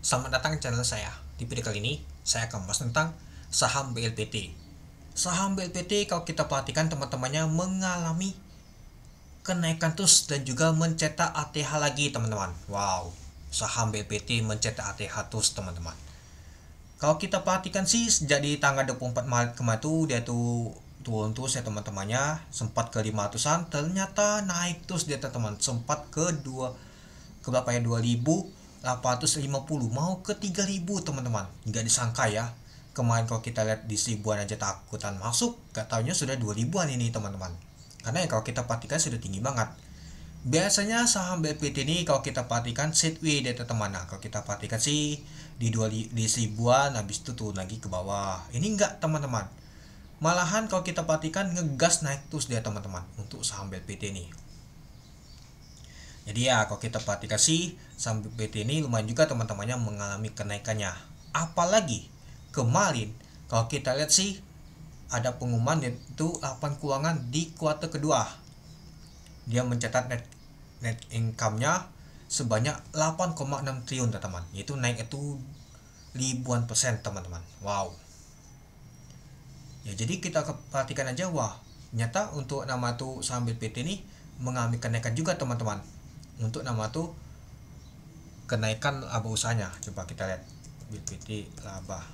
Selamat datang ke channel saya. Di video kali ini, saya akan membahas tentang saham BLPT. Saham BLPT kalau kita perhatikan teman-temannya mengalami kenaikan terus dan juga mencetak ATH lagi teman-teman. Wow, saham BLPT mencetak ATH terus teman-teman. Kalau kita perhatikan sih sejak di tanggal 24 Maret kemarin tuh dia tuh turun terus ya teman-temannya, sempat ke 500-an, ternyata naik terus dia teman-teman, sempat ke 2 ke berapa ya, 2.850 mau ke 3.000 teman-teman. Nggak disangka ya, kemarin kalau kita lihat di 1.000-an aja takutan masuk, gak taunya sudah 2.000-an ini teman-teman. Karena ya kalau kita perhatikan sudah tinggi banget. Biasanya saham BPT ini kalau kita perhatikan sideways deh teman-teman. Nah, kalau kita perhatikan sih di 1.000-an habis itu turun lagi ke bawah. Ini enggak teman-teman. Malahan kalau kita perhatikan ngegas naik terus dia teman-teman untuk saham BPT ini. Jadi ya kalau kita perhatikan sih saham BPT ini lumayan juga teman-temannya mengalami kenaikannya. Apalagi kemarin kalau kita lihat sih ada pengumuman yaitu laporan keuangan di kuartal kedua. Dia mencatat net income-nya sebanyak 8,6 triliun teman-teman. Yaitu naik itu ribuan persen teman-teman. Wow. Ya jadi kita perhatikan aja, wah nyata untuk nama tuh saham BPT ini mengalami kenaikan juga teman-teman. Untuk nama tuh kenaikan laba usahanya. Coba kita lihat BPT laba.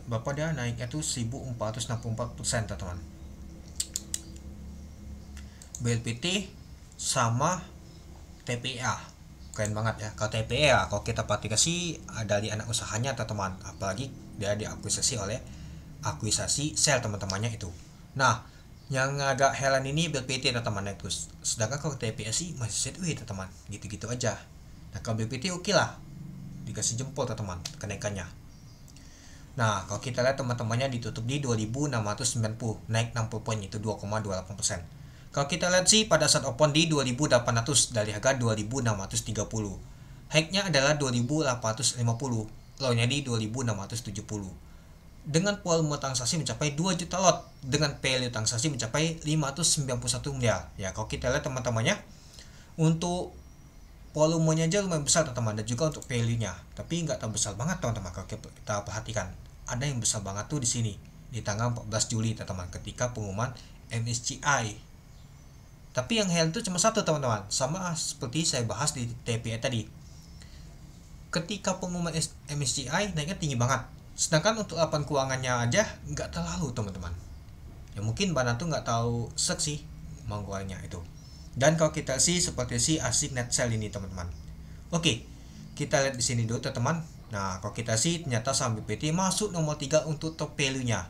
Bapak dia naiknya tuh 1464% teman-teman. BLPT sama TPA keren banget ya. Kalau TPA kalau kita perhatikan sih dari anak usahanya teman-teman, apalagi dia diakuisisi oleh akuisisi sel teman-temannya itu. Nah, yang agak heran ini BLPT teman-teman itu, sedangkan kalau TPA sih masih sideways teman-teman, gitu-gitu aja. Nah kalau BLPT oke lah, dikasih jempol teman-teman kenaikannya. Nah, kalau kita lihat teman-temannya ditutup di 2.690, naik 60 poin, itu 2,28%. Kalau kita lihat sih pada saat open di 2.800 dari harga 2.630. High-nya adalah 2.850, low-nya di 2.670. Dengan volume transaksi mencapai 2 juta lot, dengan value transaksi mencapai 591 miliar. Ya, kalau kita lihat teman-temannya, untuk volumenya aja lumayan besar teman-teman, dan juga untuk value-nya. Tapi nggak terlalu besar banget teman-teman kalau kita perhatikan. Ada yang besar banget tuh di sini di tanggal 14 Juli teman-teman ketika pengumuman MSCI. Tapi yang heran itu cuma satu teman-teman, sama seperti saya bahas di TPA tadi. Ketika pengumuman MSCI naiknya tinggi banget, sedangkan untuk laporan keuangannya aja nggak terlalu teman-teman. Ya mungkin Bana tuh nggak tahu sih mangguannya itu. Dan kalau kita sih seperti si asik net sell ini teman-teman. Oke, kita lihat di sini dulu teman-teman. Nah, kalau kita sih ternyata saham BPT masuk nomor 3 untuk top value-nya.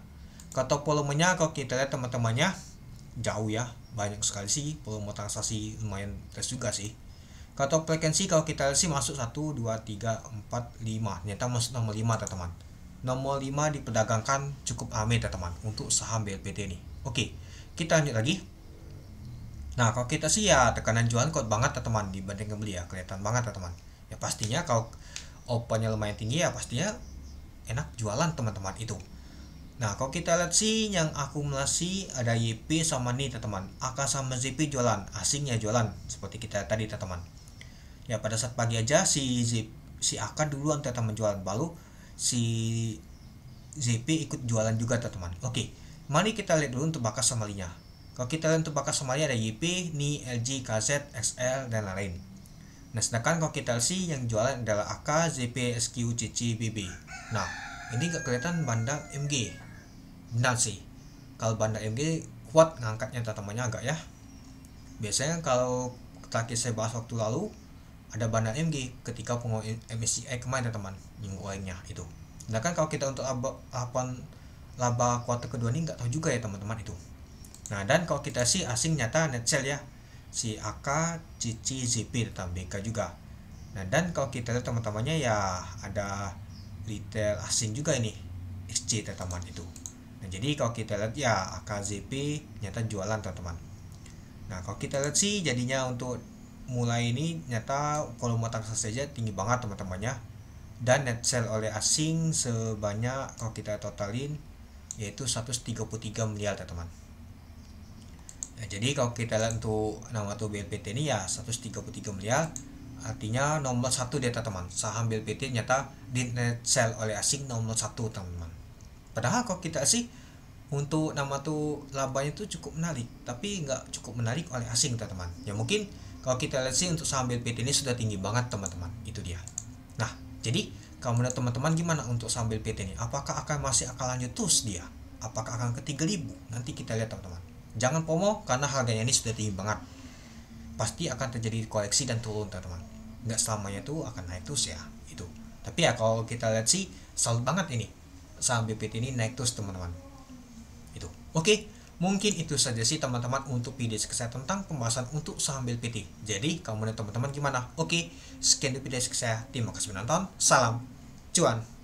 Kalau top volumenya kalau kita lihat teman-temannya jauh ya, banyak sekali sih, volume transaksi lumayan tes juga sih. Kalau top frekuensi kalau kita lihat sih masuk 1 2 3 4 5. Ternyata masuk nomor 5 teman-teman. Nomor 5 diperdagangkan cukup ramai teman-teman untuk saham BLPT ini. Oke, kita lanjut lagi. Nah, kalau kita sih ya tekanan jualan kuat banget teman-teman dibanding beli ya, kelihatan banget teman-teman. Ya pastinya kalau opennya lumayan tinggi ya pastinya enak jualan teman-teman itu. Nah kalau kita lihat sih yang akumulasi ada YP sama nih teman-teman, AK sama ZP jualan, asingnya jualan seperti kita tadi teman-teman. Ya pada saat pagi aja si AK duluan teman-teman jualan, baru si ZP ikut jualan juga teman-teman. Oke, mari kita lihat dulu untuk bakas samalinya. Kalau kita lihat untuk bakas samalinya ada YP, NI, LG, KZ, XL dan lain-lain. Nah, sedangkan kalau kita sih yang jualan adalah AK, ZP, SQ, CC, BB. Nah, ini gak kelihatan bandar MG. Benar sih. Kalau bandar MG kuat ngangkatnya teman-temannya agak ya. Biasanya kalau terakhir saya bahas waktu lalu ada bandar MG ketika pengumuman MSCI kemarin teman-teman, minggu lainnya itu. Sedangkan kalau kita untuk laba kuartal kedua ini nggak tahu juga ya teman-teman itu. Nah, dan kalau kita sih asing nyata net sell ya, si AK, Cici, ZP tetap BK juga. Nah, dan kalau kita lihat teman-temannya ya ada retail asing juga ini, XC teman-teman itu. Nah, jadi kalau kita lihat ya AK, ZP nyata jualan teman-teman. Nah, kalau kita lihat sih jadinya untuk mulai ini nyata volume transaksi saja tinggi banget teman-temannya, dan net sell oleh asing sebanyak kalau kita totalin yaitu 133 miliar teman-teman. Ya, jadi kalau kita lihat untuk nama tuh BLPT ini ya 133 miliar, artinya nomor satu di atas teman. Saham BLPT nyata di net sell oleh asing nomor satu teman-teman. Padahal kalau kita sih untuk nama tuh labanya tuh cukup menarik, tapi nggak cukup menarik oleh asing teman-teman. Ya mungkin kalau kita lihat sih untuk saham BLPT ini sudah tinggi banget teman-teman, itu dia. Nah, jadi kalau menurut teman-teman gimana untuk saham BLPT ini? Apakah akan masih akan lanjut terus dia? Apakah akan ke 3.000? Nanti kita lihat teman-teman. Jangan FOMO karena harganya ini sudah tinggi banget. Pasti akan terjadi koleksi dan turun teman-teman. Nggak selamanya tuh akan naik terus ya, itu. Tapi ya kalau kita lihat sih salut banget ini saham BPT ini naik terus teman-teman. Itu. Oke, mungkin itu saja sih teman-teman untuk video saya tentang pembahasan untuk saham BPT. Jadi, kamu dan teman-teman gimana? Oke, sekian video saya. Terima kasih menonton. Salam cuan.